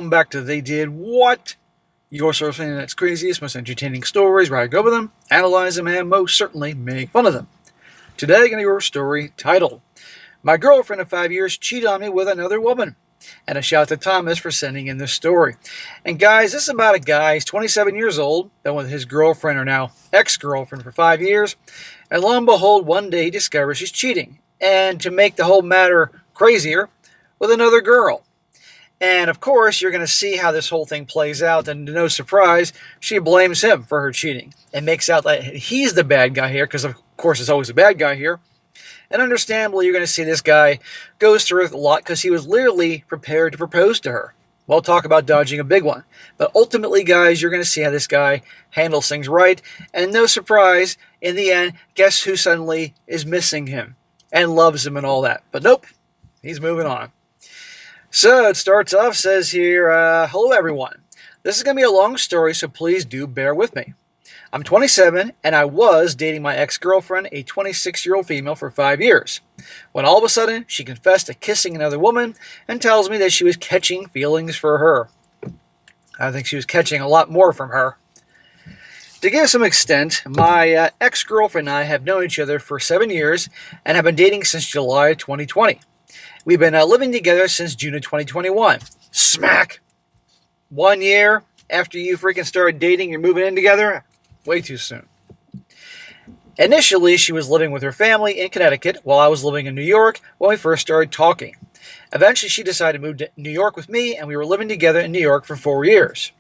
welcome back to They Did What? Your source for the internet's craziest, most entertaining stories where I go over them, analyze them, and most certainly make fun of them. Today, I'm going to your story titled, My Girlfriend of 5 Years Cheated on Me with Another Woman. And a shout out to Thomas for sending in this story. And guys, this is about a guy, he's 27 years old, been with his girlfriend, or now ex-girlfriend, for 5 years. And lo and behold, one day he discovers she's cheating. And to make the whole matter crazier, with another girl. And of course, you're going to see how this whole thing plays out, and to no surprise, she blames him for her cheating and makes out that he's the bad guy here, because of course it's always a bad guy here. And understandably, you're going to see this guy goes through a lot because he was literally prepared to propose to her. We'll talk about dodging a big one. But ultimately, guys, you're going to see how this guy handles things right. And no surprise, in the end, guess who suddenly is missing him and loves him and all that. But nope, he's moving on. So it starts off, says here, hello everyone. This is going to be a long story, so please do bear with me. I'm 27, and I was dating my ex-girlfriend, a 26-year-old female, for 5 years, when all of a sudden she confessed to kissing another woman and tells me that she was catching feelings for her. I think she was catching a lot more from her. To give some extent, my ex-girlfriend and I have known each other for 7 years and have been dating since July 2020. We've been living together since June of 2021. Smack! 1 year after you freaking started dating, you're moving in together? Way too soon. Initially, she was living with her family in Connecticut while I was living in New York when we first started talking. Eventually, she decided to move to New York with me, and we were living together in New York for 4 years.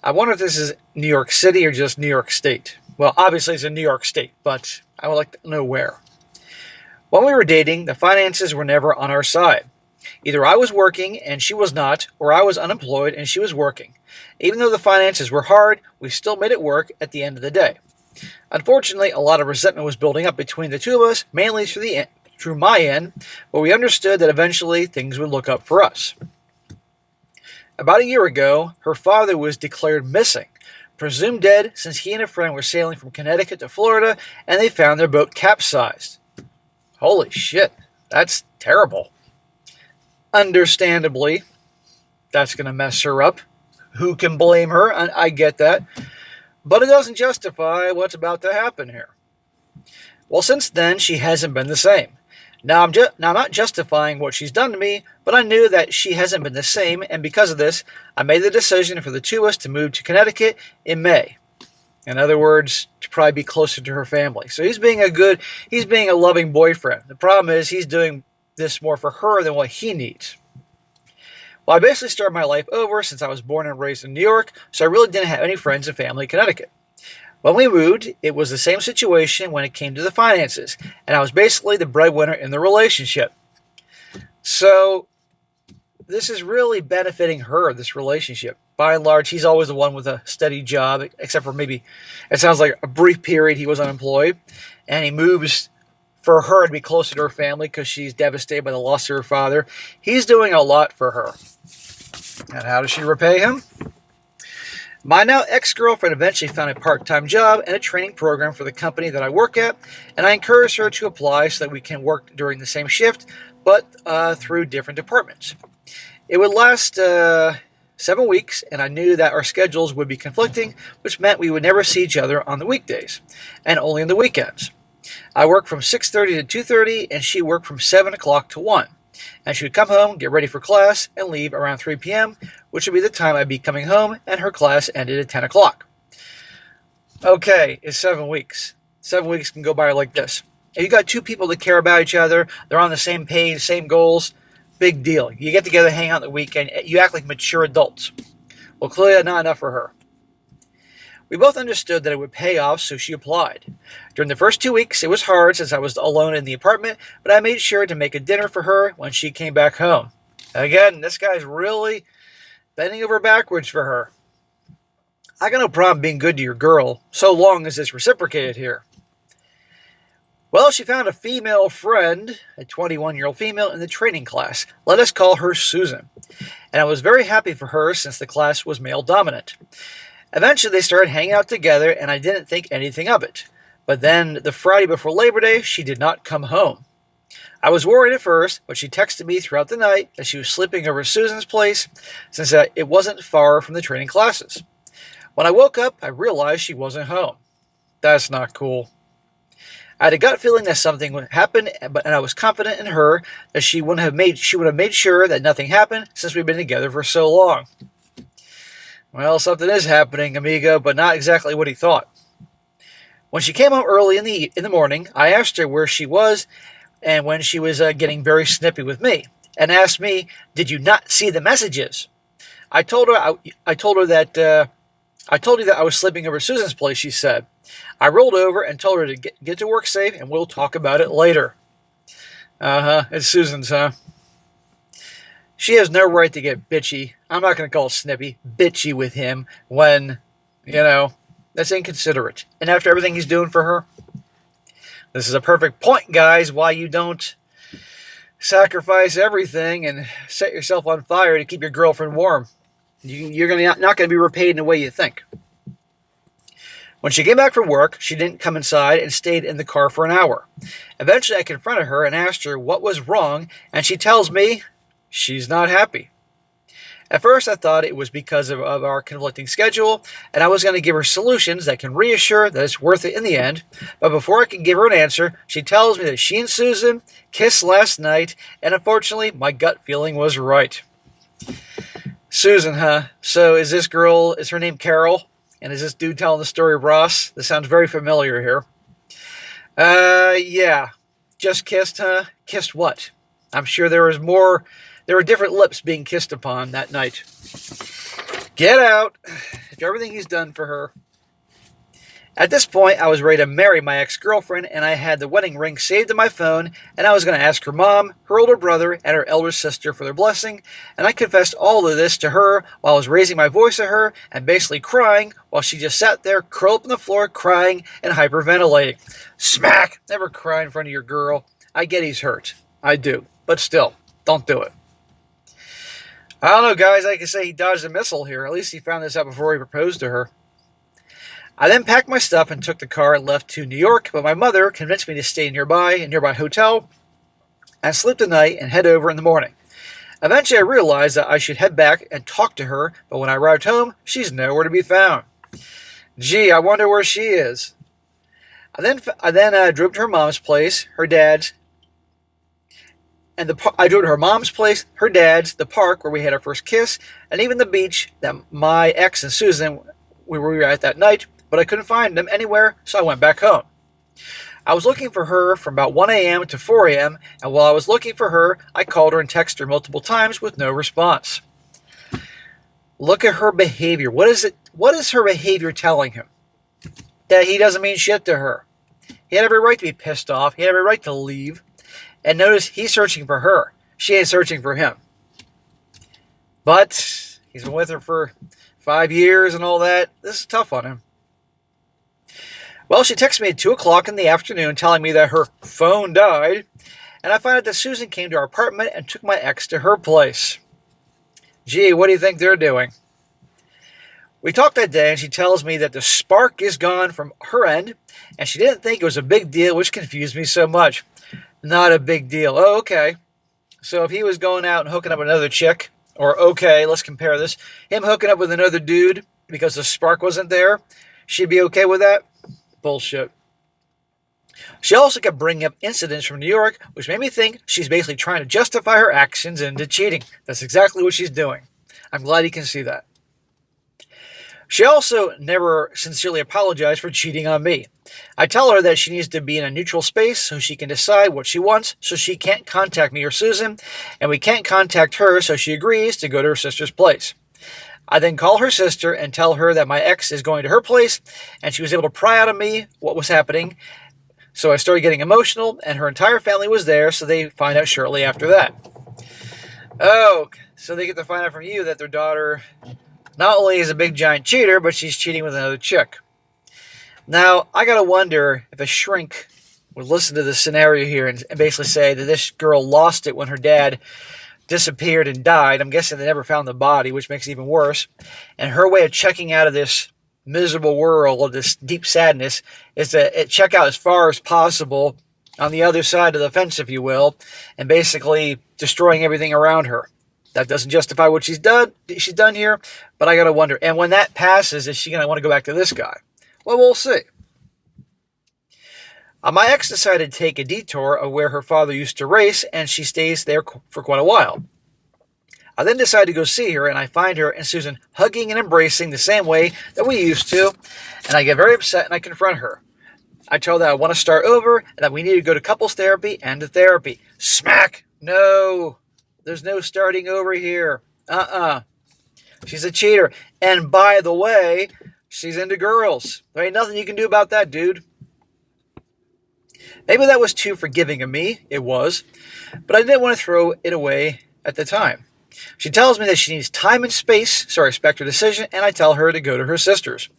I wonder if this is New York City or just New York State. Well, obviously it's in New York State, but I would like to know where. When we were dating, the finances were never on our side. Either I was working and she was not, or I was unemployed and she was working. Even though the finances were hard, we still made it work at the end of the day. Unfortunately, a lot of resentment was building up between the two of us, mainly through my end, but we understood that eventually things would look up for us. About a year ago, her father was declared missing, presumed dead since he and a friend were sailing from Connecticut to Florida, and they found their boat capsized. Holy shit, that's terrible. Understandably, that's going to mess her up. Who can blame her? I get that. But it doesn't justify what's about to happen here. Well, since then, she hasn't been the same. Now, I'm not justifying what she's done to me, but I knew that she hasn't been the same, and because of this, I made the decision for the two of us to move to Connecticut in May. In other words, to probably be closer to her family. So he's being a loving boyfriend. The problem is he's doing this more for her than what he needs. Well, I basically started my life over since I was born and raised in New York, so I really didn't have any friends and family in Connecticut. When we moved, it was the same situation when it came to the finances, and I was basically the breadwinner in the relationship. So this is really benefiting her, this relationship. By and large, he's always the one with a steady job, except for maybe, it sounds like a brief period he was unemployed, and he moves for her to be closer to her family because she's devastated by the loss of her father. He's doing a lot for her. And how does she repay him? My now ex-girlfriend eventually found a part-time job and a training program for the company that I work at, and I encouraged her to apply so that we can work during the same shift, but through different departments. It would last 7 weeks, and I knew that our schedules would be conflicting, which meant we would never see each other on the weekdays, and only on the weekends. I worked from 6:30 to 2:30, and she worked from 7 o'clock to 1. And she would come home, get ready for class, and leave around 3 p.m., which would be the time I'd be coming home, and her class ended at 10 o'clock. Okay, it's 7 weeks. 7 weeks can go by like this. If you got two people that care about each other, they're on the same page, same goals, big deal. You get together, hang out on the weekend, you act like mature adults. Well, clearly not enough for her. We both understood that it would pay off, so she applied. During the first 2 weeks, it was hard since I was alone in the apartment, but I made sure to make a dinner for her when she came back home. Again, this guy's really bending over backwards for her. I got no problem being good to your girl, so long as it's reciprocated here. Well, she found a female friend, a 21-year-old female, in the training class. Let us call her Susan. And I was very happy for her since the class was male-dominant. Eventually, they started hanging out together, and I didn't think anything of it. But then, the Friday before Labor Day, she did not come home. I was worried at first, but she texted me throughout the night that she was sleeping over Susan's place since it wasn't far from the training classes. When I woke up, I realized she wasn't home. That's not cool. I had a gut feeling that something would happen, and I was confident in her that she would have made sure that nothing happened since we've been together for so long. Well, something is happening, amigo, but not exactly what he thought. When she came home early in the morning, I asked her where she was and when she was getting very snippy with me, and asked me, "Did you not see the messages?" I told her that I was sleeping over Susan's place, she said. I rolled over and told her to get to work safe, and we'll talk about it later. It's Susan's, huh? She has no right to get bitchy. I'm not going to call it snippy, bitchy with him when, that's inconsiderate. And after everything he's doing for her, this is a perfect point, guys, why you don't sacrifice everything and set yourself on fire to keep your girlfriend warm. You're not going to be repaid in the way you think. When she came back from work, she didn't come inside and stayed in the car for an hour. Eventually, I confronted her and asked her what was wrong, and she tells me she's not happy. At first, I thought it was because of our conflicting schedule, and I was going to give her solutions that can reassure that it's worth it in the end. But before I can give her an answer, she tells me that she and Susan kissed last night, and unfortunately, my gut feeling was right. Susan, huh? So is her name Carol? And is this dude telling the story of Ross? This sounds very familiar here. Yeah. Just kissed, huh? Kissed what? I'm sure there were different lips being kissed upon that night. Get out. After everything he's done for her. At this point, I was ready to marry my ex-girlfriend, and I had the wedding ring saved in my phone, and I was going to ask her mom, her older brother, and her elder sister for their blessing, and I confessed all of this to her while I was raising my voice at her and basically crying while she just sat there, curled up on the floor, crying and hyperventilating. Smack! Never cry in front of your girl. I get he's hurt. I do. But still, don't do it. I don't know, guys. I can say he dodged a missile here. At least he found this out before he proposed to her. I then packed my stuff and took the car and left to New York, but my mother convinced me to stay nearby in a nearby hotel and sleep the night and head over in the morning. Eventually, I realized that I should head back and talk to her, but when I arrived home, she's nowhere to be found. Gee, I wonder where she is. I then drove to her mom's place, her dad's, I drove to her mom's place, her dad's, the park where we had our first kiss, and even the beach that my ex and Susan we were at that night, but I couldn't find them anywhere, so I went back home. I was looking for her from about 1 a.m. to 4 a.m., and while I was looking for her, I called her and texted her multiple times with no response. Look at her behavior. What is her behavior telling him? That he doesn't mean shit to her. He had every right to be pissed off. He had every right to leave. And notice he's searching for her. She ain't searching for him. But he's been with her for 5 years and all that. This is tough on him. Well, she texted me at 2 o'clock in the afternoon telling me that her phone died, and I find out that Susan came to our apartment and took my ex to her place. Gee, what do you think they're doing? We talked that day, and she tells me that the spark is gone from her end, and she didn't think it was a big deal, which confused me so much. Not a big deal. Oh, okay. So if he was going out and hooking up with another chick, or okay, let's compare this, him hooking up with another dude because the spark wasn't there, she'd be okay with that? Bullshit. She also kept bringing up incidents from New York, which made me think she's basically trying to justify her actions into cheating. That's exactly what she's doing. I'm glad you can see that. She also never sincerely apologized for cheating on me. I tell her that she needs to be in a neutral space so she can decide what she wants, so she can't contact me or Susan, and we can't contact her, so she agrees to go to her sister's place. I then call her sister and tell her that my ex is going to her place, and she was able to pry out of me what was happening. So I started getting emotional, and her entire family was there, so they find out shortly after that. Oh, so they get to find out from you that their daughter not only is a big giant cheater, but she's cheating with another chick. Now, I gotta wonder if a shrink would listen to this scenario here and basically say that this girl lost it when her dad disappeared and died. I'm guessing they never found the body, which makes it even worse. And her way of checking out of this miserable world, of this deep sadness, is to check out as far as possible on the other side of the fence, if you will, and basically destroying everything around her. That doesn't justify what she's done here, but I gotta wonder. And when that passes, is she gonna want to go back to this guy? Well, we'll see. My ex decided to take a detour of where her father used to race, and she stays there for quite a while. I then decide to go see her, and I find her and Susan hugging and embracing the same way that we used to, and I get very upset and I confront her. I tell her that I want to start over and that we need to go to couples therapy and to therapy. Smack! No! There's no starting over here. She's a cheater. And by the way, she's into girls. There ain't nothing you can do about that, dude. Maybe that was too forgiving of me. It was. But I didn't want to throw it away at the time. She tells me that she needs time and space, so I respect her decision, and I tell her to go to her sister's.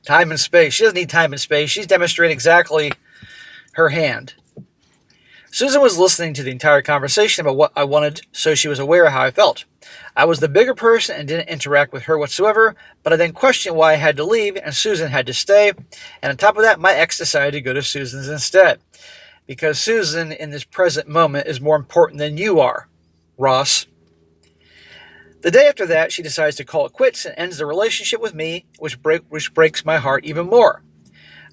Time and space. She doesn't need time and space. She's demonstrating exactly her hand. Susan was listening to the entire conversation about what I wanted, so she was aware of how I felt. I was the bigger person and didn't interact with her whatsoever, but I then questioned why I had to leave and Susan had to stay, and on top of that, my ex decided to go to Susan's instead. Because Susan, in this present moment, is more important than you are, Ross. The day after that, she decides to call it quits and ends the relationship with me, which breaks my heart even more.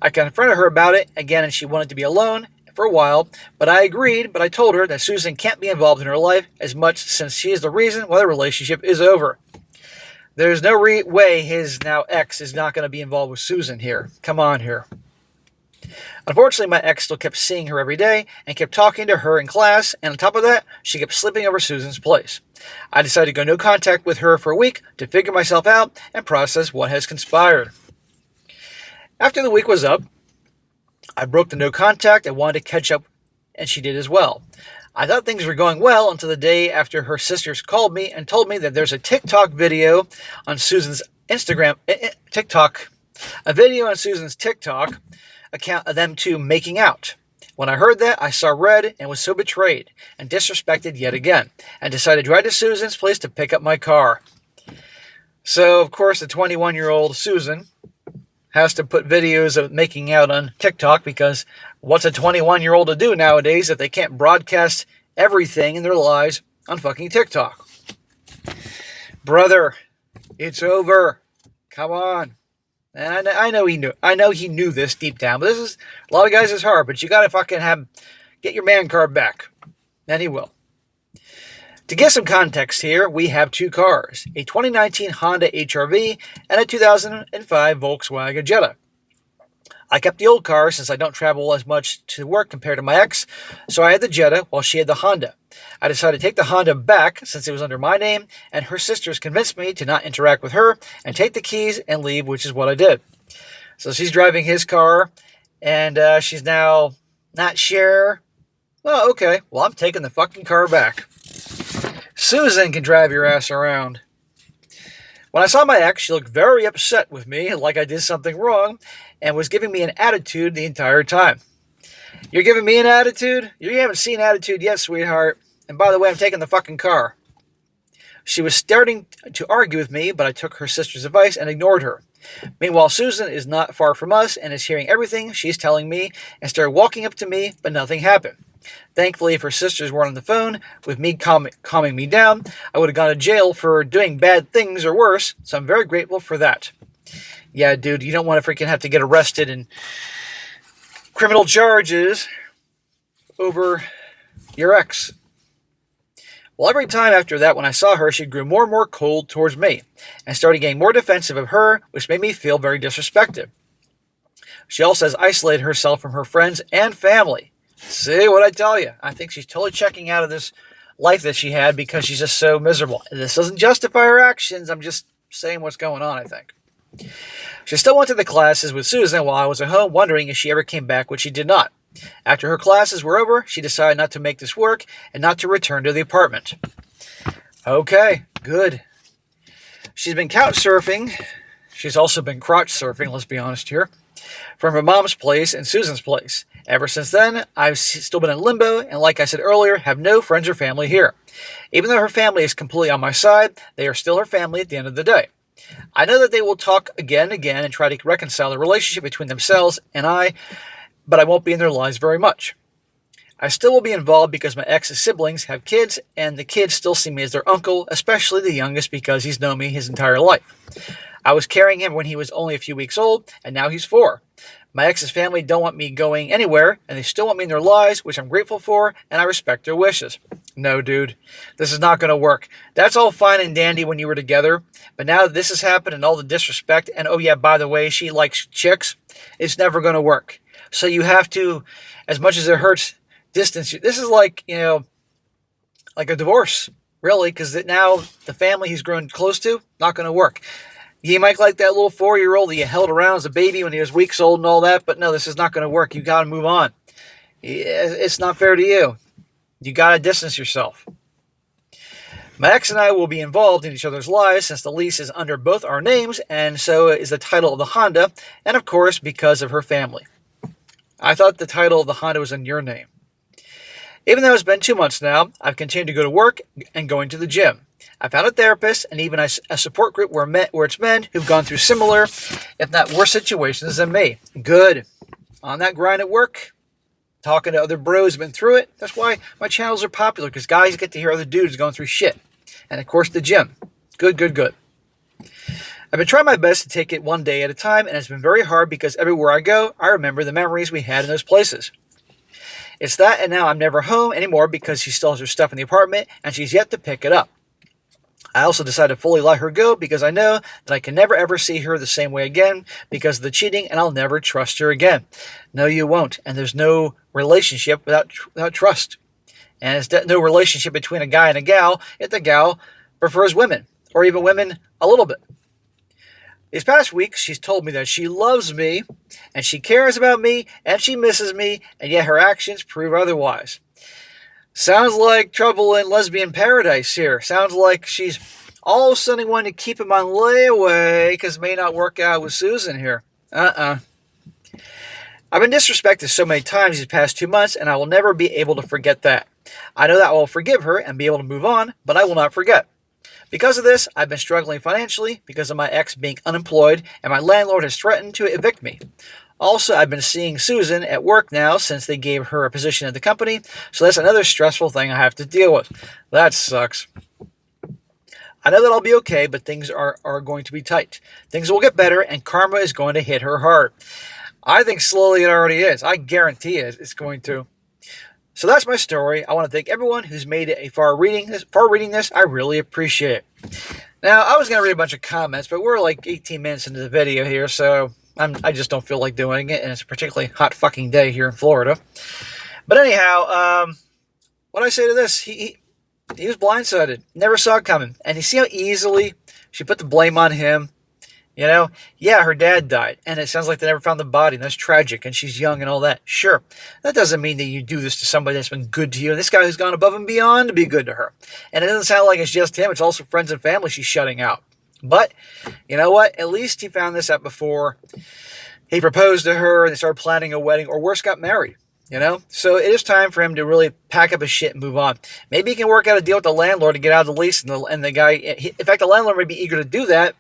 I confronted her about it again, and she wanted to be alone for a while, but I agreed, but I told her that Susan can't be involved in her life as much since she is the reason why the relationship is over. There's no way his now ex is not going to be involved with Susan here. Come on here. Unfortunately, my ex still kept seeing her every day and kept talking to her in class, and on top of that, she kept sleeping over Susan's place. I decided to go no contact with her for a week to figure myself out and process what has conspired. After the week was up, I broke the no contact and wanted to catch up, and she did as well. I thought things were going well until the day after her sisters called me and told me that there's a TikTok video on Susan's Instagram, a video on Susan's TikTok account of them two making out. When I heard that, I saw red and was so betrayed and disrespected yet again, and decided to drive to Susan's place to pick up my car. So, of course, the 21-year-old Susan has to put videos of making out on TikTok, because what's a 21-year-old to do nowadays if they can't broadcast everything in their lives on fucking TikTok? Brother, it's over. Come on. And I know he knew this deep down, but this is a lot of guys' is hard, but you gotta fucking get your man card back. And he will. To get some context here, we have two cars, a 2019 Honda HR-V and a 2005 Volkswagen Jetta. I kept the old car since I don't travel as much to work compared to my ex, so I had the Jetta while she had the Honda. I decided to take the Honda back since it was under my name, and her sisters convinced me to not interact with her and take the keys and leave, which is what I did. So she's driving his car, and she's now not sure. Well, okay, well, I'm taking the fucking car back. Susan can drive your ass around. When I saw my ex, she looked very upset with me, like I did something wrong, and was giving me an attitude the entire time. You're giving me an attitude? You haven't seen attitude yet, sweetheart. And by the way, I'm taking the fucking car. She was starting to argue with me, but I took her sister's advice and ignored her. Meanwhile, Susan is not far from us and is hearing everything she's telling me and started walking up to me, but nothing happened. Thankfully, if her sisters weren't on the phone with me calming me down, I would have gone to jail for doing bad things or worse, so I'm very grateful for that. Yeah, dude, you don't want to freaking have to get arrested and criminal charges over your ex. Well, every time after that, when I saw her, she grew more and more cold towards me and started getting more defensive of her, which made me feel very disrespected. She also has isolated herself from her friends and family. See what I tell you? I think she's totally checking out of this life that she had because she's just so miserable. And this doesn't justify her actions. I'm just saying what's going on, I think. She still went to the classes with Susan while I was at home, wondering if she ever came back, which she did not. After her classes were over, she decided not to make this work and not to return to the apartment. Okay, good. She's been couch surfing. She's also been crotch surfing, let's be honest here, from her mom's place and Susan's place. Ever since then, I've still been in limbo, and like I said earlier, have no friends or family here. Even though her family is completely on my side, they are still her family at the end of the day. I know that they will talk again and again and try to reconcile the relationship between themselves and I, but I won't be in their lives very much. I still will be involved because my ex's siblings have kids, and the kids still see me as their uncle, especially the youngest because he's known me his entire life. I was carrying him when he was only a few weeks old, and now he's 4. My ex's family don't want me going anywhere, and they still want me in their lives, which I'm grateful for, and I respect their wishes. No, dude, this is not going to work. That's all fine and dandy when you were together, but now that this has happened and all the disrespect, and oh yeah, by the way, she likes chicks, it's never going to work. So you have to, as much as it hurts, distance. This is like, like a divorce, really, because now the family he's grown close to, not going to work. You might like that little 4-year-old that you held around as a baby when he was weeks old and all that, but no, this is not going to work. You got to move on. It's not fair to you. You got to distance yourself. My ex and I will be involved in each other's lives since the lease is under both our names, and so is the title of the Honda, and of course, because of her family. I thought the title of the Honda was in your name. Even though it's been 2 months now, I've continued to go to work and going to the gym. I found a therapist and even a support group where it's men who've gone through similar, if not worse situations than me. Good. On that grind at work, talking to other bros who've been through it. That's why my channels are popular, because guys get to hear other dudes going through shit. And of course, the gym. Good, good, good. I've been trying my best to take it one day at a time, and it's been very hard because everywhere I go, I remember the memories we had in those places. It's that, and now I'm never home anymore because she still has her stuff in the apartment, and she's yet to pick it up. I also decided to fully let her go because I know that I can never ever see her the same way again because of the cheating, and I'll never trust her again. No, you won't, and there's no relationship without trust. And there's no relationship between a guy and a gal if the gal prefers women, or even women a little bit. These past weeks, she's told me that she loves me, and she cares about me, and she misses me, and yet her actions prove otherwise. Sounds like trouble in lesbian paradise here. Sounds like she's all of a sudden wanting to keep him on layaway because it may not work out with Susan here. I've been disrespected so many times these past 2 months, and I will never be able to forget that. I know that I will forgive her and be able to move on, but I will not forget. Because of this, I've been struggling financially because of my ex being unemployed, and my landlord has threatened to evict me. Also, I've been seeing Susan at work now since they gave her a position at the company, so that's another stressful thing I have to deal with. That sucks. I know that I'll be okay, but things are going to be tight. Things will get better, and karma is going to hit her hard. I think slowly it already is. I guarantee it's going to. So that's my story. I want to thank everyone who's made it far reading this. I really appreciate it. Now, I was going to read a bunch of comments, but we're like 18 minutes into the video here, so I just don't feel like doing it, and it's a particularly hot fucking day here in Florida. But anyhow, what I say to this, he was blindsided, never saw it coming, and you see how easily she put the blame on him. Yeah, her dad died, and it sounds like they never found the body, and that's tragic, and she's young and all that. Sure, that doesn't mean that you do this to somebody that's been good to you, and this guy who's gone above and beyond to be good to her. And it doesn't sound like it's just him, it's also friends and family she's shutting out. But, you know what? At least he found this out before he proposed to her and they started planning a wedding, or worse, got married. So it is time for him to really pack up his shit and move on. Maybe he can work out a deal with the landlord to get out of the lease, and the guy, in fact, the landlord may be eager to do that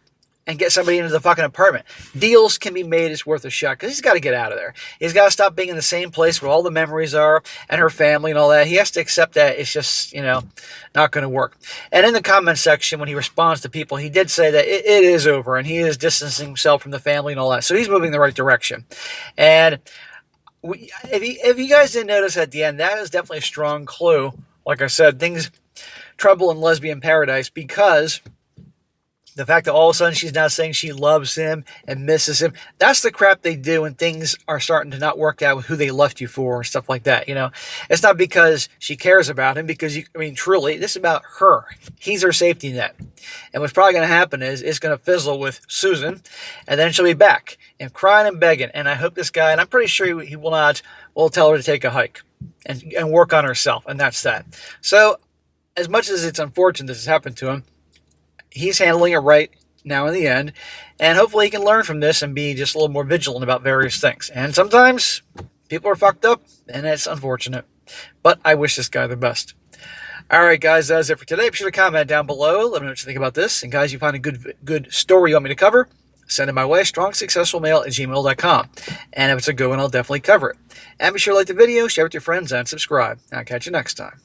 and get somebody into the fucking apartment. Deals can be made. It's worth a shot because he's got to get out of there. He's got to stop being in the same place where all the memories are and her family and all that. He has to accept that it's just, not going to work. And in the comment section, when he responds to people, he did say that it is over and he is distancing himself from the family and all that. So he's moving in the right direction. And if you guys didn't notice at the end, that is definitely a strong clue. Like I said, trouble in lesbian paradise, because the fact that all of a sudden she's now saying she loves him and misses him, that's the crap they do when things are starting to not work out with who they left you for and stuff like that. It's not because she cares about him, because truly, this is about her. He's her safety net. And what's probably going to happen is it's going to fizzle with Susan, and then she'll be back and crying and begging. And I hope this guy, and I'm pretty sure he will tell her to take a hike and work on herself. And that's that. So as much as it's unfortunate this has happened to him, he's handling it right now in the end, and hopefully he can learn from this and be just a little more vigilant about various things. And sometimes people are fucked up, and it's unfortunate. But I wish this guy the best. Alright guys, that's it for today. Be sure to comment down below. Let me know what you think about this. And guys, you find a good story you want me to cover, send it my way, strongsuccessfulmale@gmail.com. And if it's a good one, I'll definitely cover it. And be sure to like the video, share it with your friends, and subscribe. I'll catch you next time.